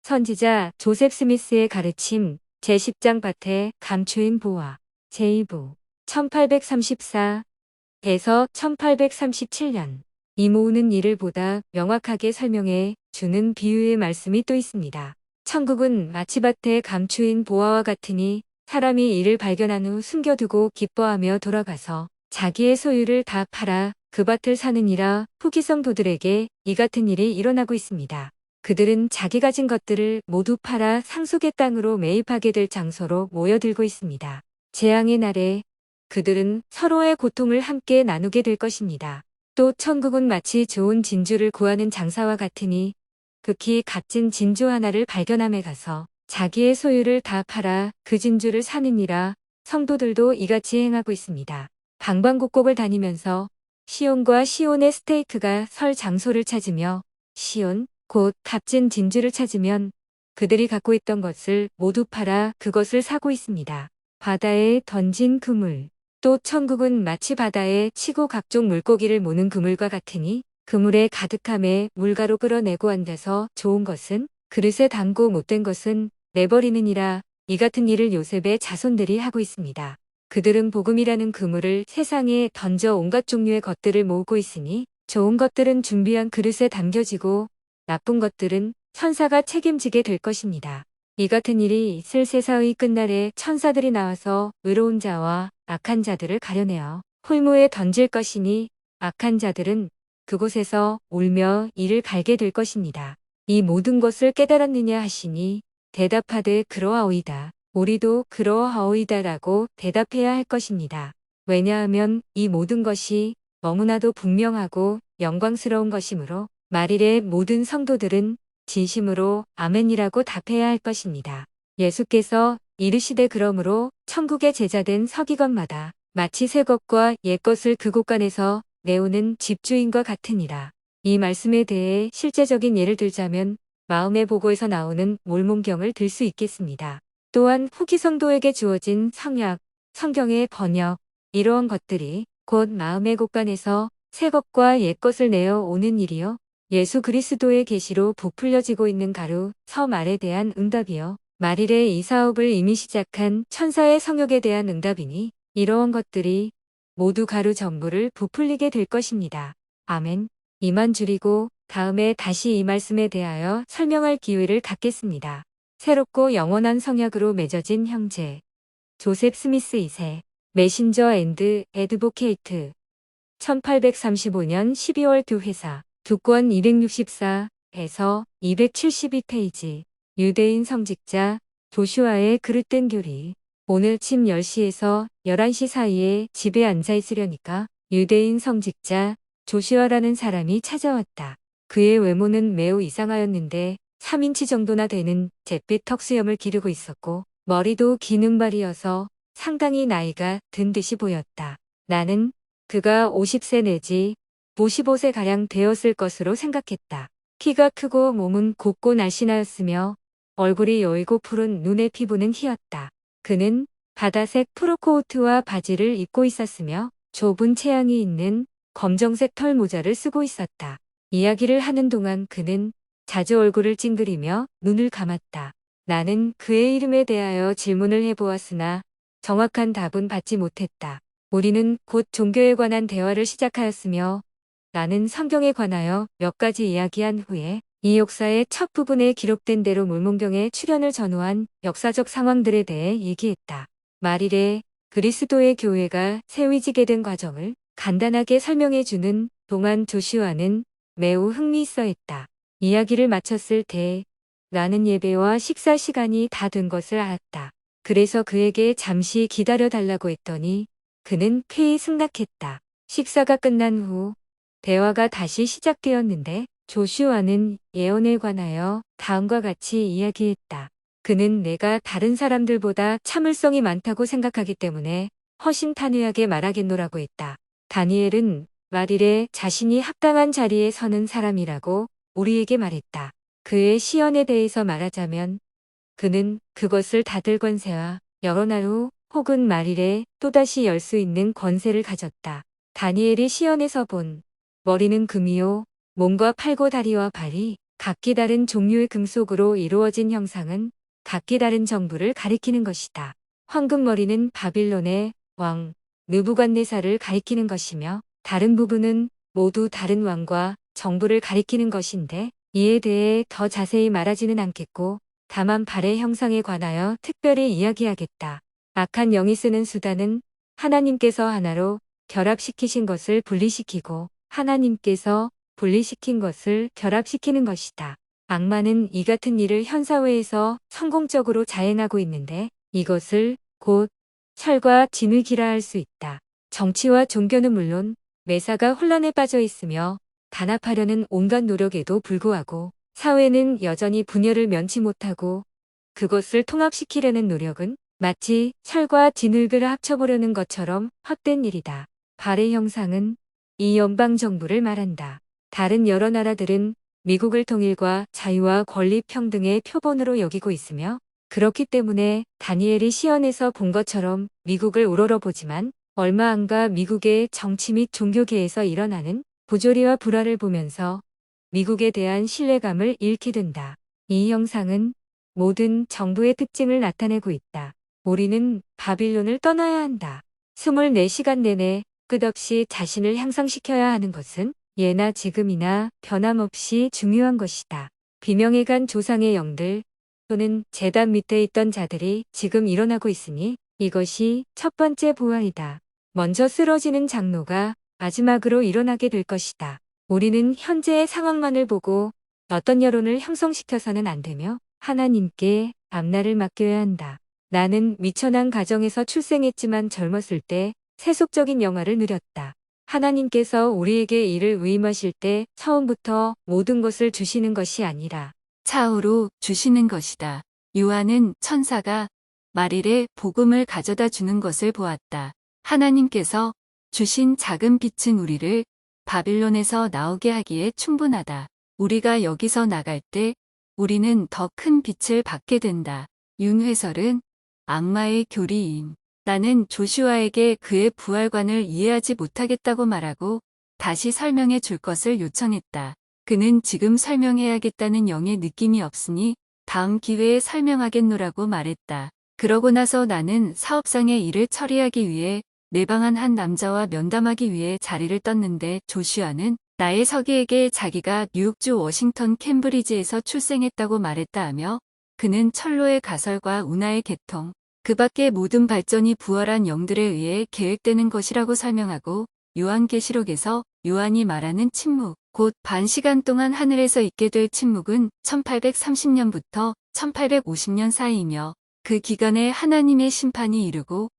선지자 조셉 스미스의 가르침 제10장 밭에 감추인 보화 제2부 1834에서 1837년 이 모으는 일을 보다 명확하게 설명해 주는 비유의 말씀이 또 있습니다. 천국은 마치 밭에 감추인 보화와 같으니 사람이 이를 발견한 후 숨겨두고 기뻐하며 돌아가서 자기의 소유를 다 팔아 그 밭을 사느니라. 후기 성도들에게 이 같은 일이 일어나고 있습니다. 그들은 자기 가진 것들을 모두 팔아 상속의 땅으로 매입하게 될 장소로 모여들고 있습니다. 재앙의 날에 그들은 서로의 고통을 함께 나누게 될 것입니다. 또 천국은 마치 좋은 진주를 구하는 장사와 같으니 극히 값진 진주 하나를 발견함에 가서 자기의 소유를 다 팔아 그 진주를 사느니라. 성도들도 이같이 행하고 있습니다. 방방곡곡을 다니면서 시온과 시온의 스테이크가 설 장소를 찾으며 시온 곧 값진 진주를 찾으면 그들이 갖고 있던 것을 모두 팔아 그것을 사고 있습니다. 바다에 던진 그물. 또 천국은 마치 바다에 치고 각종 물고기를 모는 그물과 같으니 그물에 가득함에 물가로 끌어내고 앉아서 좋은 것은 그릇에 담고 못된 것은 내버리느니라. 이 같은 일을 요셉의 자손들이 하고 있습니다. 그들은 복음이라는 그물을 세상에 던져 온갖 종류의 것들을 모으고 있으니 좋은 것들은 준비한 그릇에 담겨지고 나쁜 것들은 천사가 책임지게 될 것입니다. 이 같은 일이 있을 세사의 끝날에 천사들이 나와서 의로운 자와 악한 자들을 가려내어 홀무에 던질 것이니 악한 자들은 그곳에서 울며 이를 갈게 될 것입니다. 이 모든 것을 깨달았느냐 하시니 대답하되 그러하오이다. 우리도 그러하오이다라고 대답해야 할 것입니다. 왜냐하면 이 모든 것이 너무나도 분명하고 영광스러운 것이므로 말일의 모든 성도들은 진심으로 아멘이라고 답해야 할 것입니다. 예수께서 이르시되 그러므로 천국의 제자된 서기관마다 마치 새 것과 옛 것을 그 곳간에서 내오는 집주인과 같으니라. 이 말씀에 대해 실제적인 예를 들자면 마음의 보고에서 나오는 몰몬경을 들 수 있겠습니다. 또한 후기 성도에게 주어진 성약, 성경의 번역, 이러한 것들이 곧 마음의 곳간에서 새 것과 옛 것을 내어 오는 일이요. 예수 그리스도의 계시로 부풀려지고 있는 가루, 서말에 대한 응답이요. 말일에 이 사업을 이미 시작한 천사의 성역에 대한 응답이니 이러한 것들이 모두 가루 전부를 부풀리게 될 것입니다. 아멘. 이만 줄이고 다음에 다시 이 말씀에 대하여 설명할 기회를 갖겠습니다. 새롭고 영원한 성약으로 맺어진 형제 조셉 스미스 2세 메신저 앤드 애드보케이트 1835년 12월 교회사 두권 264에서 272페이지 유대인 성직자 조슈아의 그릇된 교리. 오늘 침 10시에서 11시 사이에 집에 앉아 있으려니까 유대인 성직자 조슈아라는 사람이 찾아왔다. 그의 외모는 매우 이상하였는데 3인치 정도나 되는 잿빛 턱수염을 기르고 있었고 머리도 긴 은발이어서 상당히 나이가 든 듯이 보였다. 나는 그가 50세 내지 55세가량 되었을 것으로 생각했다. 키가 크고 몸은 곱고 날씬하였으며 얼굴이 여이고 푸른 눈의 피부는 희었다. 그는 바다색 프로코트와 바지를 입고 있었으며 좁은 체형이 있는 검정색 털 모자를 쓰고 있었다. 이야기를 하는 동안 그는 자주 얼굴을 찡그리며 눈을 감았다. 나는 그의 이름에 대하여 질문을 해보았으나 정확한 답은 받지 못했다. 우리는 곧 종교에 관한 대화를 시작하였으며 나는 성경에 관하여 몇 가지 이야기한 후에 이 역사의 첫 부분에 기록된 대로 몰몬경에 출현을 전후한 역사적 상황들에 대해 얘기했다. 말일에 그리스도의 교회가 세워지게 된 과정을 간단하게 설명해주는 동안 조슈아는 매우 흥미있어 했다. 이야기를 마쳤을 때 나는 예배와 식사 시간이 다 된 것을 알았다. 그래서 그에게 잠시 기다려달라고 했더니 그는 쾌히 승낙했다. 식사가 끝난 후 대화가 다시 시작되었는데 조슈아는 예언에 관하여 다음과 같이 이야기했다. 그는 내가 다른 사람들보다 참을성이 많다고 생각하기 때문에 허심탄회하게 말하겠노라고 했다. 다니엘은 말일에 자신이 합당한 자리에 서는 사람이라고 우리에게 말했다. 그의 시연에 대해서 말하자면 그는 그것을 닫을 권세와 여러 날 후 혹은 말일에 또다시 열 수 있는 권세를 가졌다. 다니엘이 시연에서 본 머리는 금이요 몸과 팔과 다리와 발이 각기 다른 종류의 금속으로 이루어진 형상은 각기 다른 정부를 가리키는 것이다. 황금머리는 바빌론의 왕 느부갓네살을 가리키는 것이며 다른 부분은 모두 다른 왕과 정부를 가리키는 것인데 이에 대해 더 자세히 말하지는 않겠고 다만 발의 형상에 관하여 특별히 이야기하겠다. 악한 영이 쓰는 수단은 하나님께서 하나로 결합시키신 것을 분리시키고 하나님께서 분리시킨 것을 결합시키는 것이다. 악마는 이 같은 일을 현사회에서 성공적으로 자행하고 있는데 이것을 곧 철과 진흙이라 할 수 있다. 정치와 종교는 물론 매사가 혼란에 빠져 있으며 단합하려는 온갖 노력에도 불구하고 사회는 여전히 분열을 면치 못하고 그것을 통합시키려는 노력은 마치 철과 진흙을 합쳐보려는 것처럼 헛된 일이다. 발의 형상은 이 연방정부를 말한다. 다른 여러 나라들은 미국을 통일과 자유와 권리 평등의 표본으로 여기고 있으며 그렇기 때문에 다니엘이 시연에서 본 것처럼 미국을 우러러보지만 얼마 안가 미국의 정치 및 종교계에서 일어나는 부조리와 불화를 보면서 미국에 대한 신뢰감을 잃게 된다. 이 형상은 모든 정부의 특징을 나타내고 있다. 우리는 바빌론을 떠나야 한다. 24시간 내내 끝없이 자신을 향상시켜야 하는 것은 예나 지금이나 변함없이 중요한 것이다. 비명에 간 조상의 영들 또는 제단 밑에 있던 자들이 지금 일어나고 있으니 이것이 첫 번째 부활이다. 먼저 쓰러지는 장로가 마지막으로 일어나게 될 것이다. 우리는 현재의 상황만을 보고 어떤 여론을 형성시켜서는 안 되며 하나님께 앞날을 맡겨야 한다. 나는 미천한 가정에서 출생했지만 젊었을 때 세속적인 영화를 누렸다. 하나님께서 우리에게 이를 위임하실 때 처음부터 모든 것을 주시는 것이 아니라 차후로 주시는 것이다. 요한은 천사가 마릴의 복음을 가져다 주는 것을 보았다. 하나님께서 주신 작은 빛은 우리를 바빌론에서 나오게 하기에 충분하다. 우리가 여기서 나갈 때 우리는 더 큰 빛을 받게 된다. 윤회설은 악마의 교리인. 나는 조슈아에게 그의 부활관을 이해하지 못하겠다고 말하고 다시 설명해 줄 것을 요청했다. 그는 지금 설명해야겠다는 영의 느낌이 없으니 다음 기회에 설명하겠노라고 말했다. 그러고 나서 나는 사업상의 일을 처리하기 위해 내 방 안 한 남자와 면담하기 위해 자리를 떴는데 조슈아는 나의 서기에게 자기가 뉴욕주 워싱턴 캠브리지에서 출생했다고 말했다 하며 그는 철로의 가설과 운하의 개통, 그 밖의 모든 발전이 부활한 영들에 의해 계획되는 것이라고 설명하고 요한계시록에서 요한이 말하는 침묵, 곧 반 시간 동안 하늘에서 있게 될 침묵은 1830년부터 1850년 사이이며 그 기간에 하나님의 심판이 이르고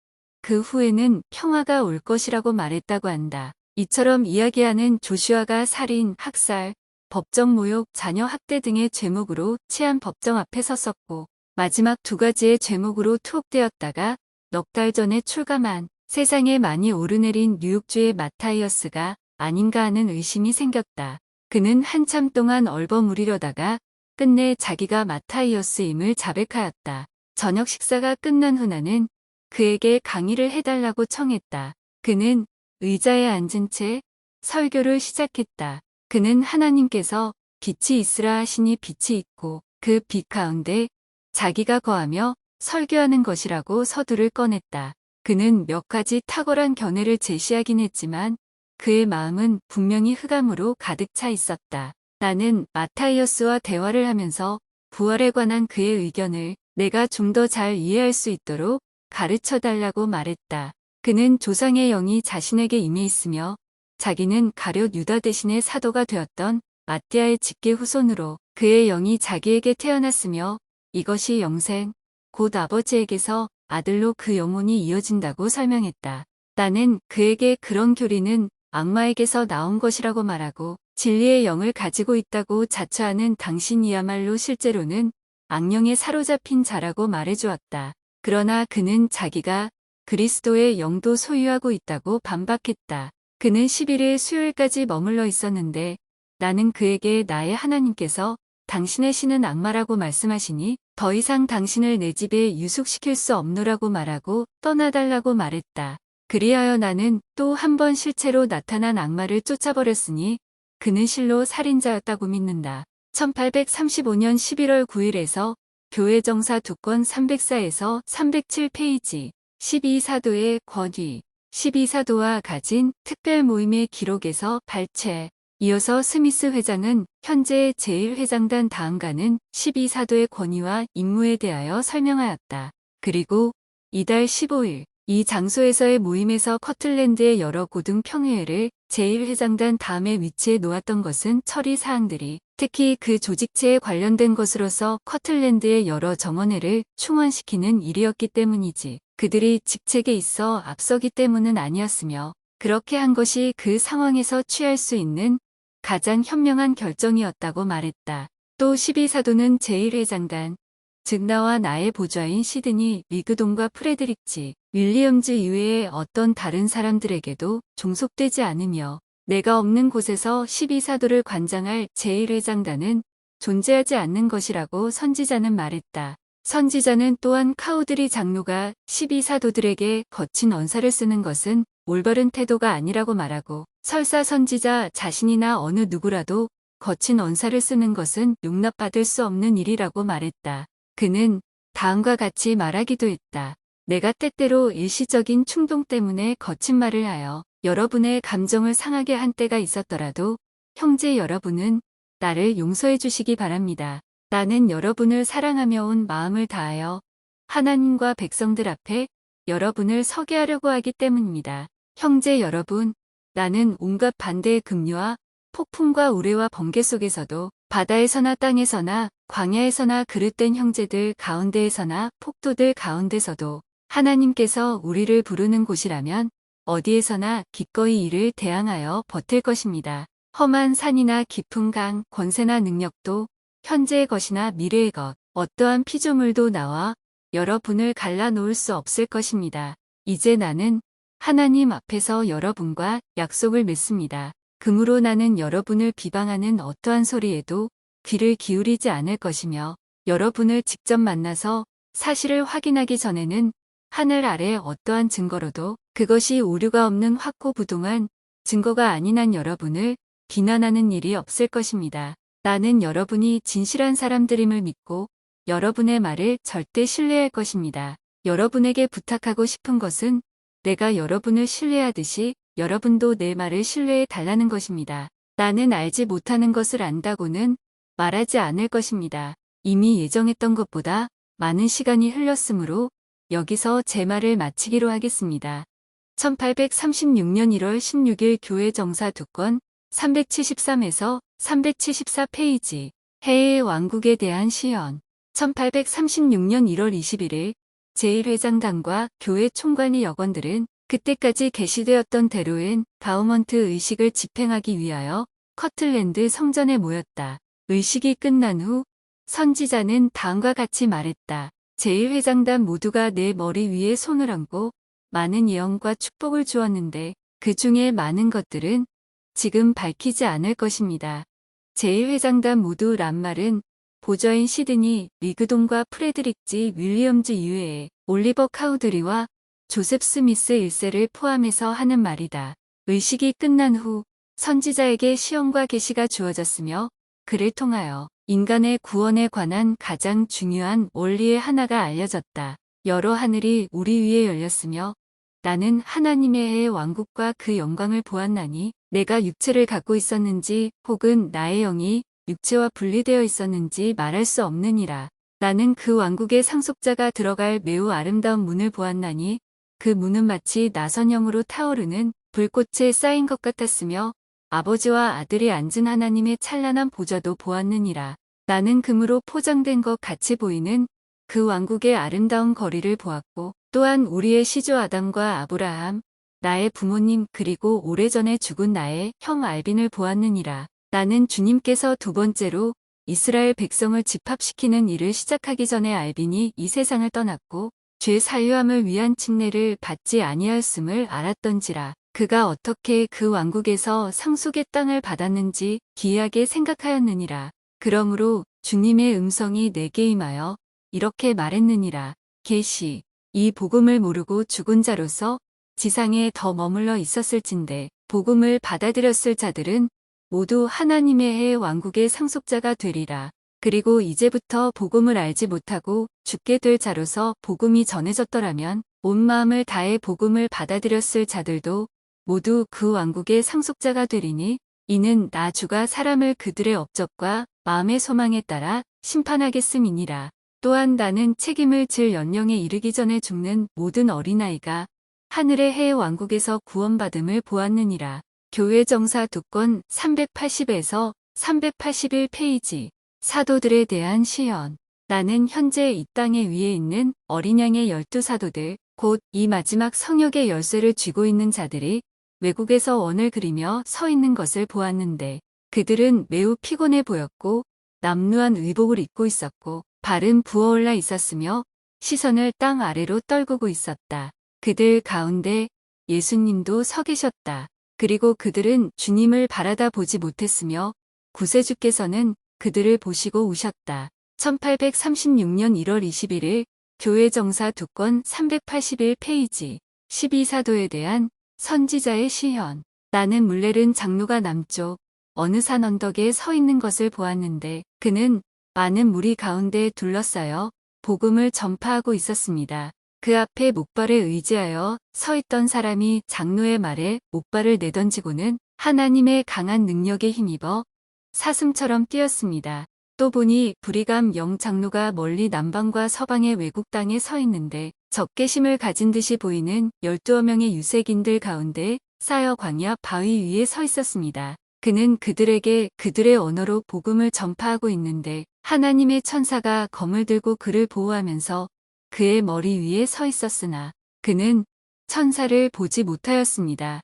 그 후에는 평화가 올 것이라고 말했다고 한다. 이처럼 이야기하는 조슈아가 살인, 학살, 법정 모욕, 자녀 학대 등의 죄목으로 치안 법정 앞에 섰었고 마지막 두 가지의 죄목으로 투옥되었다가 넉 달 전에 출감한 세상에 많이 오르내린 뉴욕주의 마타이어스가 아닌가 하는 의심이 생겼다. 그는 한참 동안 얼버무리려다가 끝내 자기가 마타이어스임을 자백하였다. 저녁 식사가 끝난 후 나는 그에게 강의를 해달라고 청했다. 그는 의자에 앉은 채 설교를 시작했다. 그는 하나님께서 빛이 있으라 하시니 빛이 있고 그 빛 가운데 자기가 거하며 설교하는 것이라고 서두를 꺼냈다. 그는 몇 가지 탁월한 견해를 제시하긴 했지만 그의 마음은 분명히 흑암으로 가득 차 있었다. 나는 마타이어스와 대화를 하면서 부활에 관한 그의 의견을 내가 좀 더 잘 이해할 수 있도록 가르쳐 달라고 말했다. 그는 조상의 영이 자신에게 임해 있으며 자기는 가룟 유다 대신의 사도가 되었던 마띠아의 직계 후손으로 그의 영이 자기에게 태어났으며 이것이 영생, 곧 아버지에게서 아들로 그 영혼이 이어진다고 설명했다. 나는 그에게 그런 교리는 악마에게서 나온 것이라고 말하고 진리의 영을 가지고 있다고 자처하는 당신이야말로 실제로는 악령에 사로잡힌 자라고 말해주었다. 그러나 그는 자기가 그리스도의 영도 소유하고 있다고 반박했다. 그는 11일 수요일까지 머물러 있었는데 나는 그에게 나의 하나님께서 당신의 신은 악마라고 말씀하시니 더 이상 당신을 내 집에 유숙시킬 수 없노라고 말하고 떠나달라고 말했다. 그리하여 나는 또 한 번 실체로 나타난 악마를 쫓아버렸으니 그는 실로 살인자였다고 믿는다. 1835년 11월 9일에서 교회 정사 2권 304에서 307페이지 12사도의 권위 12사도와 가진 특별 모임의 기록에서 발췌. 이어서 스미스 회장은 현재 제1회장단 다음가는 12사도의 권위와 임무에 대하여 설명하였다. 그리고 이달 15일 이 장소에서의 모임에서 커틀랜드의 여러 고등 평의회를 제1회장단 다음에 위치해 놓았던 것은 처리 사항들이 특히 그 조직체에 관련된 것으로서 커틀랜드의 여러 정원회를 충원시키는 일이었기 때문이지 그들이 직책에 있어 앞서기 때문은 아니었으며 그렇게 한 것이 그 상황에서 취할 수 있는 가장 현명한 결정이었다고 말했다. 또 12사도는 제1회장단 즉 나와 나의 보좌인 시드니 리그돈과 프레드릭 G. 윌리엄즈 이외의 어떤 다른 사람들에게도 종속되지 않으며 내가 없는 곳에서 12사도를 관장할 제1회장단은 존재하지 않는 것이라고 선지자는 말했다. 선지자는 또한 카우드리 장로가 12사도들에게 거친 언사를 쓰는 것은 올바른 태도가 아니라고 말하고 설사 선지자 자신이나 어느 누구라도 거친 언사를 쓰는 것은 용납받을 수 없는 일이라고 말했다. 그는 다음과 같이 말하기도 했다. 내가 때때로 일시적인 충동 때문에 거친 말을 하여 여러분의 감정을 상하게 한 때가 있었더라도 형제 여러분은 나를 용서해 주시기 바랍니다. 나는 여러분을 사랑하며 온 마음을 다하여 하나님과 백성들 앞에 여러분을 서게 하려고 하기 때문입니다. 형제 여러분, 나는 온갖 반대의 급류와 폭풍과 우레와 번개 속에서도 바다에서나 땅에서나 광야에서나 그릇된 형제들 가운데에서나 폭도들 가운데서도 하나님께서 우리를 부르는 곳이라면 어디에서나 기꺼이 이를 대항하여 버틸 것입니다. 험한 산이나 깊은 강, 권세나 능력도 현재의 것이나 미래의 것, 어떠한 피조물도 나와 여러분을 갈라놓을 수 없을 것입니다. 이제 나는 하나님 앞에서 여러분과 약속을 맺습니다. 그러므로 나는 여러분을 비방하는 어떠한 소리에도 귀를 기울이지 않을 것이며 여러분을 직접 만나서 사실을 확인하기 전에는 하늘 아래 어떠한 증거로도 그것이 오류가 없는 확고부동한 증거가 아닌 한 여러분을 비난하는 일이 없을 것입니다. 나는 여러분이 진실한 사람들임을 믿고 여러분의 말을 절대 신뢰할 것입니다. 여러분에게 부탁하고 싶은 것은 내가 여러분을 신뢰하듯이 여러분도 내 말을 신뢰해 달라는 것입니다. 나는 알지 못하는 것을 안다고는 말하지 않을 것입니다. 이미 예정했던 것보다 많은 시간이 흘렀으므로 여기서 제 말을 마치기로 하겠습니다. 1836년 1월 16일 교회 정사 2권 373에서 374페이지 해외 왕국에 대한 시연 1836년 1월 21일 제1회장단과 교회 총관의 여건들은 그때까지 게시되었던 대로인 바우먼트 의식을 집행하기 위하여 커틀랜드 성전에 모였다. 의식이 끝난 후 선지자는 다음과 같이 말했다. 제1회장단 모두가 내 머리 위에 손을 얹고 많은 예언과 축복을 주었는데 그 중에 많은 것들은 지금 밝히지 않을 것입니다. 제1회장단 모두 란 말은 보좌인 시드니 리그돈과 프레드릭 G. 윌리엄즈 이외에 올리버 카우드리와 조셉 스미스 1세를 포함해서 하는 말이다. 의식이 끝난 후 선지자에게 시험과 계시가 주어졌으며 그를 통하여 인간의 구원에 관한 가장 중요한 원리의 하나가 알려졌다. 여러 하늘이 우리 위에 열렸으며 나는 하나님의 해 왕국과 그 영광을 보았나니 내가 육체를 갖고 있었는지 혹은 나의 영이 육체와 분리되어 있었는지 말할 수 없느니라. 나는 그 왕국의 상속자가 들어갈 매우 아름다운 문을 보았나니 그 문은 마치 나선형으로 타오르는 불꽃에 쌓인 것 같았으며 아버지와 아들이 앉은 하나님의 찬란한 보좌도 보았느니라. 나는 금으로 포장된 것 같이 보이는 그 왕국의 아름다운 거리를 보았고 또한 우리의 시조 아담과 아브라함, 나의 부모님 그리고 오래전에 죽은 나의 형 알빈을 보았느니라. 나는 주님께서 두 번째로 이스라엘 백성을 집합시키는 일을 시작하기 전에 알빈이 이 세상을 떠났고 죄 사유함을 위한 칙례를 받지 아니하였음을 알았던지라. 그가 어떻게 그 왕국에서 상속의 땅을 받았는지 기이하게 생각하였느니라. 그러므로 주님의 음성이 내게 임하여 이렇게 말했느니라. 계시 이 복음을 모르고 죽은 자로서 지상에 더 머물러 있었을진데 복음을 받아들였을 자들은 모두 하나님의 해 왕국의 상속자가 되리라. 그리고 이제부터 복음을 알지 못하고 죽게 될 자로서 복음이 전해졌더라면 온 마음을 다해 복음을 받아들였을 자들도 모두 그 왕국의 상속자가 되리니 이는 나 주가 사람을 그들의 업적과 마음의 소망에 따라 심판하겠음이니라. 또한 나는 책임을 질 연령에 이르기 전에 죽는 모든 어린아이가 하늘의 해 왕국에서 구원받음을 보았느니라. 교회 정사 2권 380에서 381페이지. 사도들에 대한 시연. 나는 현재 이 땅에 위에 있는 어린 양의 12사도들, 곧 이 마지막 성역의 열쇠를 쥐고 있는 자들이 외국에서 원을 그리며 서 있는 것을 보았는데 그들은 매우 피곤해 보였고 남루한 의복을 입고 있었고 발은 부어올라 있었으며 시선을 땅 아래로 떨구고 있었다. 그들 가운데 예수님도 서 계셨다. 그리고 그들은 주님을 바라다 보지 못했으며 구세주께서는 그들을 보시고 우셨다. 1836년 1월 21일 교회 정사 2권 381페이지 12사도에 대한 선지자의 시현. 나는 물레른 장로가 남쪽 어느 산 언덕에 서 있는 것을 보았는데 그는 많은 무리 가운데 둘러싸여 복음을 전파하고 있었습니다. 그 앞에 목발에 의지하여 서 있던 사람이 장로의 말에 목발을 내던지고는 하나님의 강한 능력에 힘입어 사슴처럼 뛰었습니다. 또 보니 브리감 영 장로가 멀리 남방과 서방의 외국 땅에 서 있는데 적개심을 가진 듯이 보이는 12명의 유색인들 가운데 쌓여 광야 바위 위에 서 있었습니다. 그는 그들에게 그들의 언어로 복음을 전파하고 있는데 하나님의 천사가 검을 들고 그를 보호하면서 그의 머리 위에 서 있었으나 그는 천사를 보지 못하였습니다.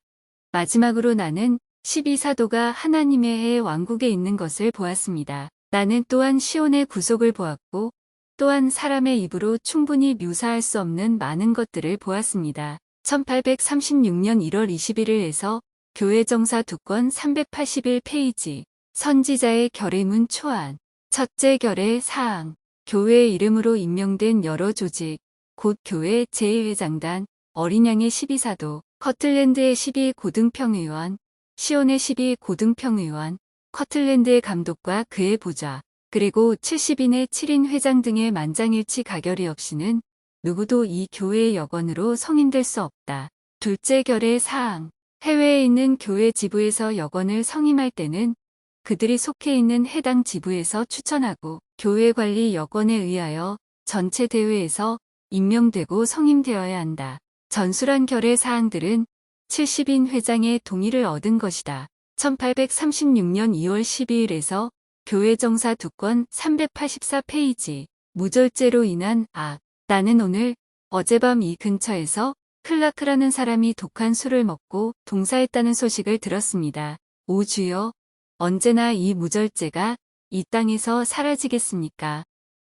마지막으로 나는 12사도가 하나님의 해 왕국에 있는 것을 보았습니다. 나는 또한 시온의 구속을 보았고 또한 사람의 입으로 충분히 묘사할 수 없는 많은 것들을 보았습니다. 1836년 1월 21일에서 교회 정사 2권 381페이지 선지자의 결의문 초안. 첫째 결의 사항. 교회의 이름으로 임명된 여러 조직, 곧 교회 제1회장단, 어린 양의 12사도, 커틀랜드의 12고등평의원, 시온의 12고등평의원, 커틀랜드의 감독과 그의 보좌, 그리고 70인의 7인 회장 등의 만장일치 가결이 없이는 누구도 이 교회의 여건으로 성인될 수 없다. 둘째 결의 사항. 해외에 있는 교회 지부에서 여건을 성임할 때는 그들이 속해 있는 해당 지부에서 추천하고 교회 관리 여건에 의하여 전체 대회에서 임명되고 성임되어야 한다. 전술한 결의 사항들은 70인 회장의 동의를 얻은 것이다. 1836년 2월 12일에서 교회 정사 2권 384페이지 무절제로 인한 악. 나는 오늘 어젯밤 이 근처에서 클라크라는 사람이 독한 술을 먹고 동사했다는 소식을 들었습니다. 오 주여, 언제나 이 무절제가 이 땅에서 사라지겠습니까?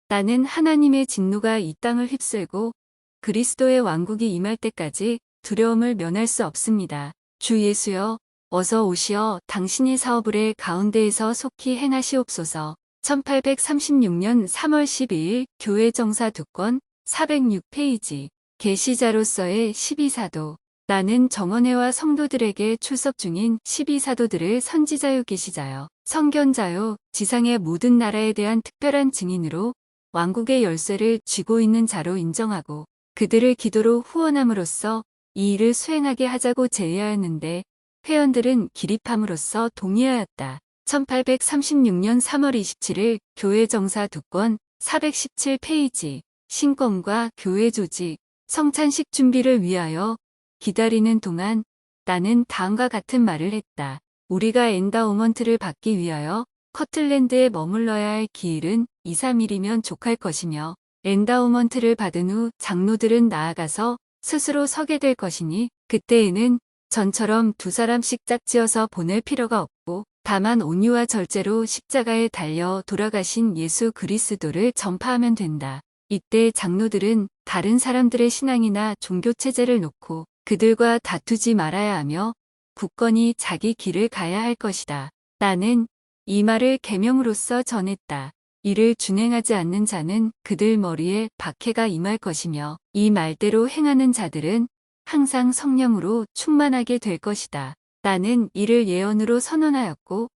나는 하나님의 진노가 이 땅을 휩쓸고 그리스도의 왕국이 임할 때까지 두려움을 면할 수 없습니다. 주 예수여, 어서 오시어 당신의 사업을 해 가운데에서 속히 행하시옵소서. 1836년 3월 12일 교회 정사 2권 406페이지 계시자로서의 12사도. 나는 정언회와 성도들에게 출석 중인 12사도들을 선지자요 계시자요 선견자요 지상의 모든 나라에 대한 특별한 증인으로 왕국의 열쇠를 쥐고 있는 자로 인정하고 그들을 기도로 후원함으로써 이 일을 수행하게 하자고 제의하였는데 회원들은 기립함으로써 동의하였다. 1836년 3월 27일 교회 정사 2권 417페이지 신권과 교회 조직 성찬식 준비를 위하여 기다리는 동안 나는 다음과 같은 말을 했다. 우리가 엔다우먼트를 받기 위하여 커틀랜드에 머물러야 할 기일은 2, 3일이면 족할 것이며 엔다우먼트를 받은 후 장로들은 나아가서 스스로 서게 될 것이니 그때에는 전처럼 2사람씩 짝지어서 보낼 필요가 없고 다만 온유와 절제로 십자가에 달려 돌아가신 예수 그리스도를 전파하면 된다. 이때 장로들은 다른 사람들의 신앙이나 종교 체제를 놓고 그들과 다투지 말아야 하며 굳건히 자기 길을 가야 할 것이다. 나는 이 말을 계명으로써 전했다. 이를 준행하지 않는 자는 그들 머리에 박해가 임할 것이며 이 말대로 행하는 자들은 항상 성령으로 충만하게 될 것이다. 나는 이를 예언으로 선언하였고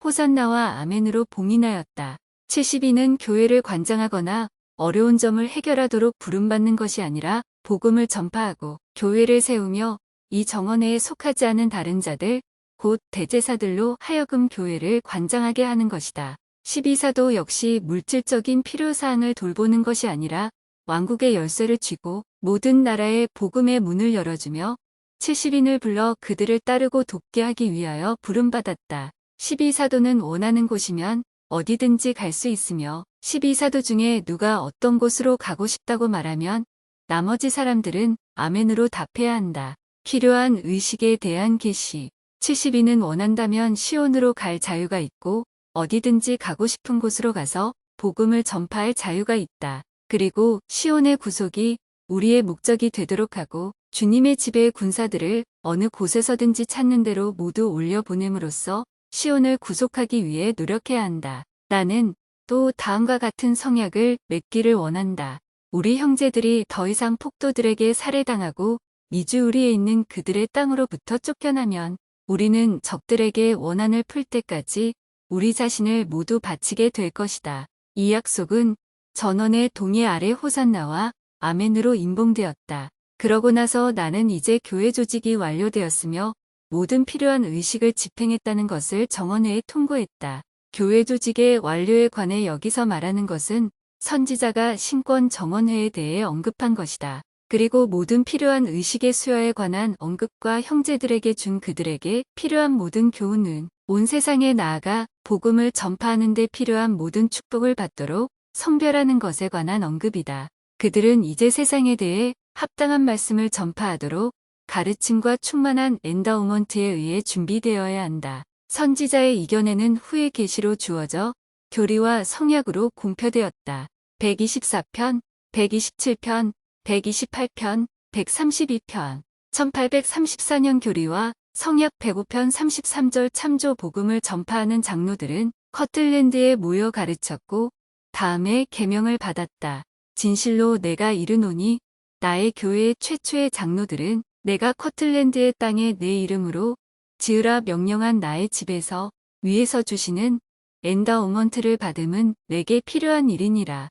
호산나와 아멘으로 봉인하였다. 70인은 교회를 관장하거나 어려운 점을 해결하도록 부름받는 것이 아니라 복음을 전파하고 교회를 세우며 이 정원회에 속하지 않은 다른 자들, 곧 대제사들로 하여금 교회를 관장하게 하는 것이다. 12사도 역시 물질적인 필요사항을 돌보는 것이 아니라 왕국의 열쇠를 쥐고 모든 나라에 복음의 문을 열어주며 70인을 불러 그들을 따르고 돕게 하기 위하여 부름받았다. 12사도는 원하는 곳이면 어디든지 갈 수 있으며 12사도 중에 누가 어떤 곳으로 가고 싶다고 말하면 나머지 사람들은 아멘으로 답해야 한다. 필요한 의식에 대한 계시. 70인은 원한다면 시온으로 갈 자유가 있고 어디든지 가고 싶은 곳으로 가서 복음을 전파할 자유가 있다. 그리고 시온의 구속이 우리의 목적이 되도록 하고 주님의 집의 군사들을 어느 곳에서든지 찾는 대로 모두 올려보냄으로써 시온을 구속하기 위해 노력해야 한다. 나는 또 다음과 같은 성약을 맺기를 원한다. 우리 형제들이 더 이상 폭도들에게 살해당하고 미주우리에 있는 그들의 땅으로부터 쫓겨나면 우리는 적들에게 원한을 풀 때까지 우리 자신을 모두 바치게 될 것이다. 이 약속은 전원의 동의 아래 호산나와 아멘으로 임봉되었다. 그러고 나서 나는 이제 교회 조직이 완료되었으며 모든 필요한 의식을 집행했다는 것을 정원회에 통보했다. 교회 조직의 완료에 관해 여기서 말하는 것은 선지자가 신권 정원회에 대해 언급한 것이다. 그리고 모든 필요한 의식의 수여에 관한 언급과 형제들에게 준 그들에게 필요한 모든 교훈은 온 세상에 나아가 복음을 전파하는 데 필요한 모든 축복을 받도록 성별하는 것에 관한 언급이다. 그들은 이제 세상에 대해 합당한 말씀을 전파하도록 가르침과 충만한 엔다우먼트에 의해 준비되어야 한다. 선지자의 이견에는 후의 계시로 주어져 교리와 성약으로 공표되었다. 124편, 127편, 128편, 132편, 1834년 교리와 성약 105편 33절 참조 복음을 전파하는 장로들은 커틀랜드에 모여 가르쳤고 다음에 계명을 받았다. 진실로 내가 이르노니 나의 교회의 최초의 장로들은 내가 커틀랜드의 땅에 내 이름으로 지으라 명령한 나의 집에서 위에서 주시는 엔다우먼트를 받음은 내게 필요한 일이니라.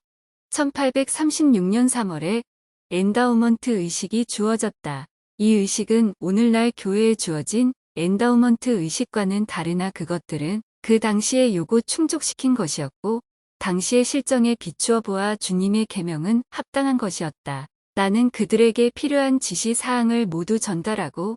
1836년 3월에 엔다우먼트 의식이 주어졌다. 이 의식은 오늘날 교회에 주어진 엔다우먼트 의식과는 다르나 그것들은 그 당시의 요구 충족시킨 것이었고 당시의 실정에 비추어 보아 주님의 계명은 합당한 것이었다. 나는 그들에게 필요한 지시 사항을 모두 전달하고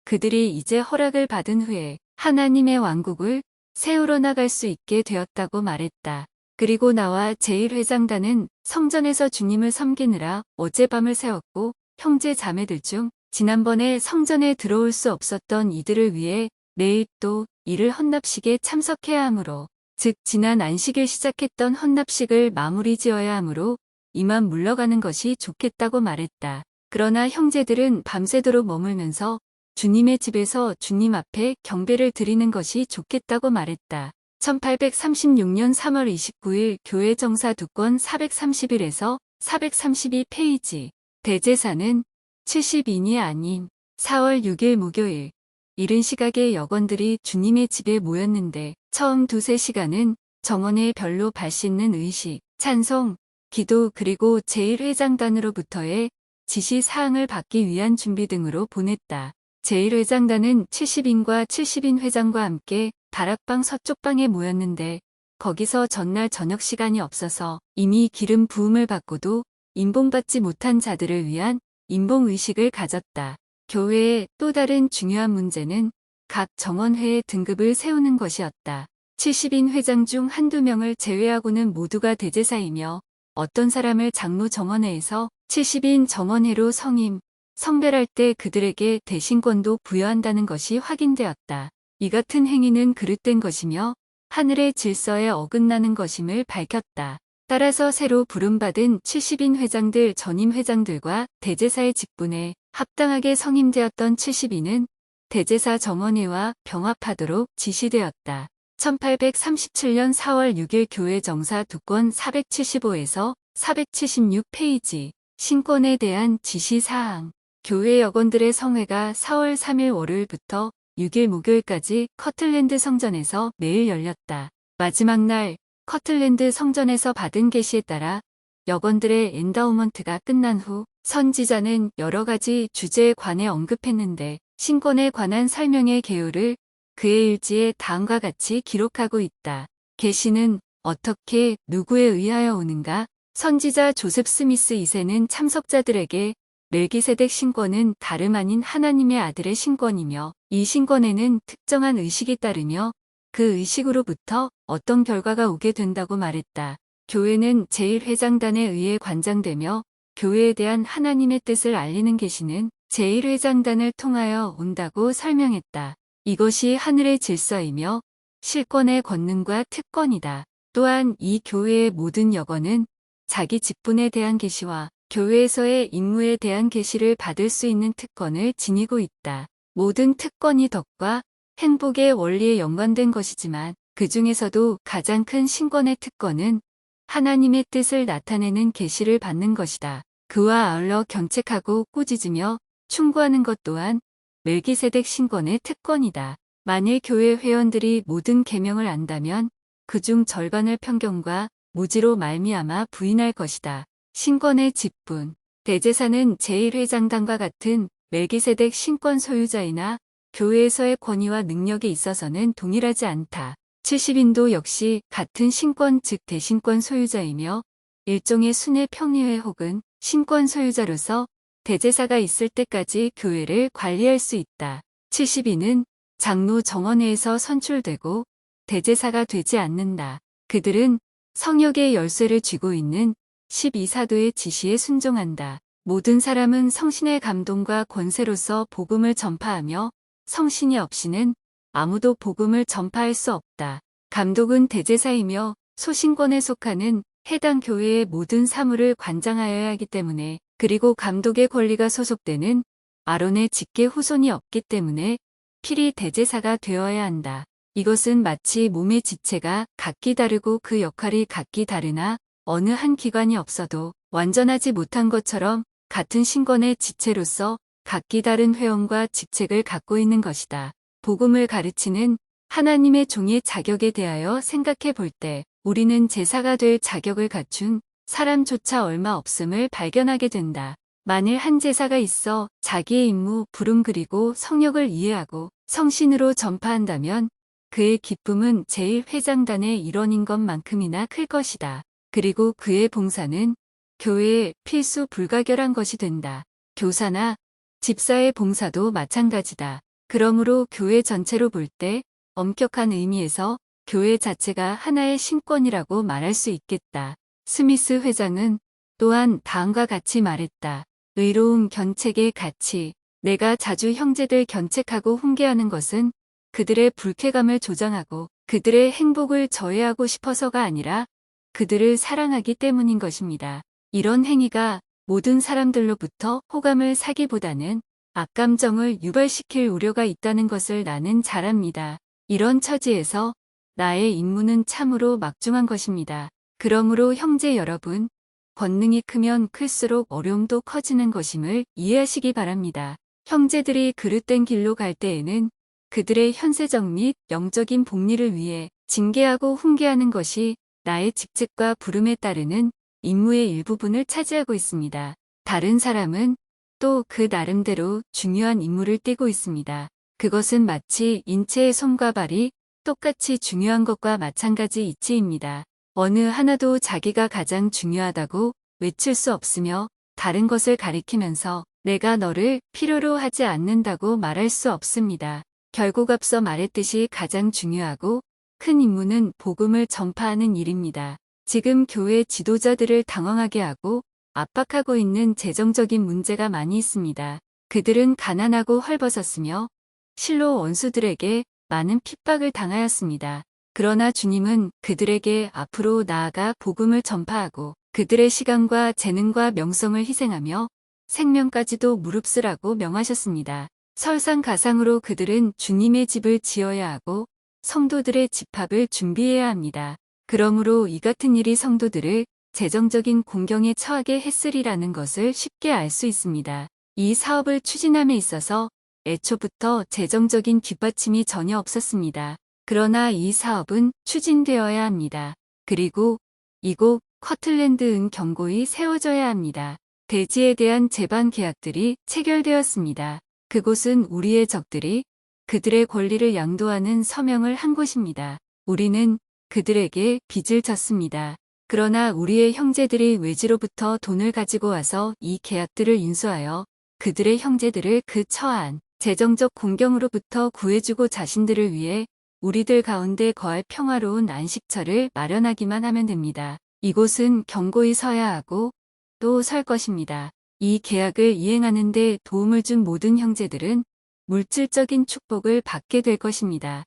그들이 이제 허락을 받은 후에 하나님의 왕국을 세우러 나갈 수 있게 되었다고 말했다. 그리고 나와 제1회장단은 성전에서 주님을 섬기느라 어젯밤을 새웠고 형제 자매들 중 지난번에 성전에 들어올 수 없었던 이들을 위해 내일 또 이를 헌납식에 참석해야 하므로 즉 지난 안식일 시작했던 헌납식을 마무리 지어야 하므로 이만 물러가는 것이 좋겠다고 말했다. 그러나 형제들은 밤새도록 머물면서 주님의 집에서 주님 앞에 경배를 드리는 것이 좋겠다고 말했다. 1836년 3월 29일 교회 정사 2권 431에서 432페이지. 대제사는 70인이 아닌 4월 6일 목요일 이른 시각에 여건들이 주님의 집에 모였는데 처음 두세 시간은 정원에 별로 발 씻는 의식, 찬송, 기도 그리고 제1회장단으로부터의 지시 사항을 받기 위한 준비 등으로 보냈다. 제1회장단은 70인과 70인 회장과 함께 다락방 서쪽방에 모였는데 거기서 전날 저녁 시간이 없어서 이미 기름 부음을 받고도 임봉받지 못한 자들을 위한 임봉의식을 가졌다. 교회의 또 다른 중요한 문제는 각 정원회의 등급을 세우는 것이었다. 70인 회장 중 한두 명을 제외하고는 모두가 대제사이며 어떤 사람을 장로 정원회에서 70인 정원회로 성임, 성별할 때 그들에게 대신권도 부여한다는 것이 확인되었다. 이 같은 행위는 그릇된 것이며 하늘의 질서에 어긋나는 것임을 밝혔다. 따라서 새로 부름받은 70인 회장들 전임 회장들과 대제사의 직분에 합당하게 성임되었던 70인은 대제사 정원회와 병합하도록 지시되었다. 1837년 4월 6일 교회 정사 2권 475에서 476페이지. 신권에 대한 지시사항. 교회 여건들의 성회가 4월 3일 월요일부터 6일 목요일까지 커틀랜드 성전에서 매일 열렸다. 마지막 날 커틀랜드 성전에서 받은 계시에 따라 여건들의 엔다우먼트가 끝난 후 선지자는 여러 가지 주제에 관해 언급했는데 신권에 관한 설명의 개요를 그의 일지에 다음과 같이 기록하고 있다. 계시는 어떻게 누구에 의하여 오는가? 선지자 조셉 스미스 2세는 참석자들에게 멜기세덱 신권은 다름 아닌 하나님의 아들의 신권이며 이 신권에는 특정한 의식이 따르며 그 의식으로부터 어떤 결과가 오게 된다고 말했다. 교회는 제1회장단에 의해 관장되며 교회에 대한 하나님의 뜻을 알리는 계시는 제1회장단을 통하여 온다고 설명했다. 이것이 하늘의 질서이며 실권의 권능과 특권이다. 또한 이 교회의 모든 여건은 자기 직분에 대한 계시와 교회에서의 임무에 대한 계시를 받을 수 있는 특권을 지니고 있다. 모든 특권이 덕과 행복의 원리에 연관된 것이지만 그 중에서도 가장 큰 신권의 특권은 하나님의 뜻을 나타내는 계시를 받는 것이다. 그와 아울러 견책하고 꾸짖으며 충고하는 것 또한 멜기세덱 신권의 특권이다. 만일 교회 회원들이 모든 계명을 안다면 그중 절반을 편견과 무지로 말미암아 부인할 것이다. 신권의 직분. 대제사는 제1회장단과 같은 멜기세덱 신권 소유자이나 교회에서의 권위와 능력에 있어서는 동일하지 않다. 70인도 역시 같은 신권 즉 대신권 소유자이며 일종의 순회 평리회 혹은 신권 소유자로서 대제사가 있을 때까지 교회를 관리할 수 있다. 70인은 장로 정원회에서 선출되고 대제사가 되지 않는다. 그들은 성역의 열쇠를 쥐고 있는 12사도의 지시에 순종한다. 모든 사람은 성신의 감동과 권세로서 복음을 전파하며 성신이 없이는 아무도 복음을 전파할 수 없다. 감독은 대제사이며 소신권에 속하는 해당 교회의 모든 사물을 관장하여야 하기 때문에 그리고 감독의 권리가 소속되는 아론의 직계 후손이 없기 때문에 필히 대제사가 되어야 한다. 이것은 마치 몸의 지체가 각기 다르고 그 역할이 각기 다르나 어느 한 기관이 없어도 완전하지 못한 것처럼 같은 신권의 지체로서 각기 다른 회원과 직책을 갖고 있는 것이다. 복음을 가르치는 하나님의 종의 자격에 대하여 생각해 볼 때 우리는 제사가 될 자격을 갖춘 사람조차 얼마 없음을 발견하게 된다. 만일 한 제사가 있어 자기의 임무, 부름 그리고 성역을 이해하고 성신으로 전파한다면 그의 기쁨은 제1회장단의 일원인 것만큼이나 클 것이다. 그리고 그의 봉사는 교회의 필수 불가결한 것이 된다. 교사나 집사의 봉사도 마찬가지다. 그러므로 교회 전체로 볼 때 엄격한 의미에서 교회 자체가 하나의 신권이라고 말할 수 있겠다. 스미스 회장은 또한 다음과 같이 말했다. 의로움 견책의 가치. 내가 자주 형제들 견책하고 훈계하는 것은 그들의 불쾌감을 조장하고 그들의 행복을 저해하고 싶어서가 아니라 그들을 사랑하기 때문인 것입니다. 이런 행위가 모든 사람들로부터 호감을 사기보다는 악감정을 유발시킬 우려가 있다는 것을 나는 잘 압니다. 이런 처지에서 나의 임무는 참으로 막중한 것입니다. 그러므로 형제 여러분, 권능이 크면 클수록 어려움도 커지는 것임을 이해하시기 바랍니다. 형제들이 그릇된 길로 갈 때에는 그들의 현세적 및 영적인 복리를 위해 징계하고 훈계하는 것이 나의 직책과 부름에 따르는 임무의 일부분을 차지하고 있습니다. 다른 사람은 또 그 나름대로 중요한 임무를 띠고 있습니다. 그것은 마치 인체의 손과 발이 똑같이 중요한 것과 마찬가지 이치입니다. 어느 하나도 자기가 가장 중요하다고 외칠 수 없으며 다른 것을 가리키면서 내가 너를 필요로 하지 않는다고 말할 수 없습니다. 결국 앞서 말했듯이 가장 중요하고 큰 임무는 복음을 전파하는 일입니다. 지금 교회 지도자들을 당황하게 하고 압박하고 있는 재정적인 문제가 많이 있습니다. 그들은 가난하고 헐벗었으며 실로 원수들에게 많은 핍박을 당하였습니다. 그러나 주님은 그들에게 앞으로 나아가 복음을 전파하고 그들의 시간과 재능과 명성을 희생하며 생명까지도 무릅쓰라고 명하셨습니다. 설상가상으로 그들은 주님의 집을 지어야 하고 성도들의 집합을 준비해야 합니다. 그러므로 이 같은 일이 성도들을 재정적인 공경에 처하게 했으리라는 것을 쉽게 알 수 있습니다. 이 사업을 추진함에 있어서 애초부터 재정적인 뒷받침이 전혀 없었습니다. 그러나 이 사업은 추진되어야 합니다. 그리고 이곳 커틀랜드은 경고히 세워져야 합니다. 대지에 대한 제반 계약들이 체결되었습니다. 그곳은 우리의 적들이 그들의 권리를 양도하는 서명을 한 곳입니다. 우리는 그들에게 빚을 졌습니다. 그러나 우리의 형제들이 외지로부터 돈을 가지고 와서 이 계약들을 인수하여 그들의 형제들을 그 처한 재정적 공경으로부터 구해주고 자신들을 위해 우리들 가운데 거할 평화로운 안식처를 마련하기만 하면 됩니다. 이곳은 경고히 서야 하고 또 설 것입니다. 이 계약을 이행하는 데 도움을 준 모든 형제들은 물질적인 축복을 받게 될 것입니다.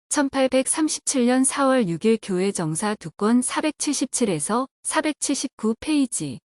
1837년 4월 6일 교회 정사 2권 477에서 479 페이지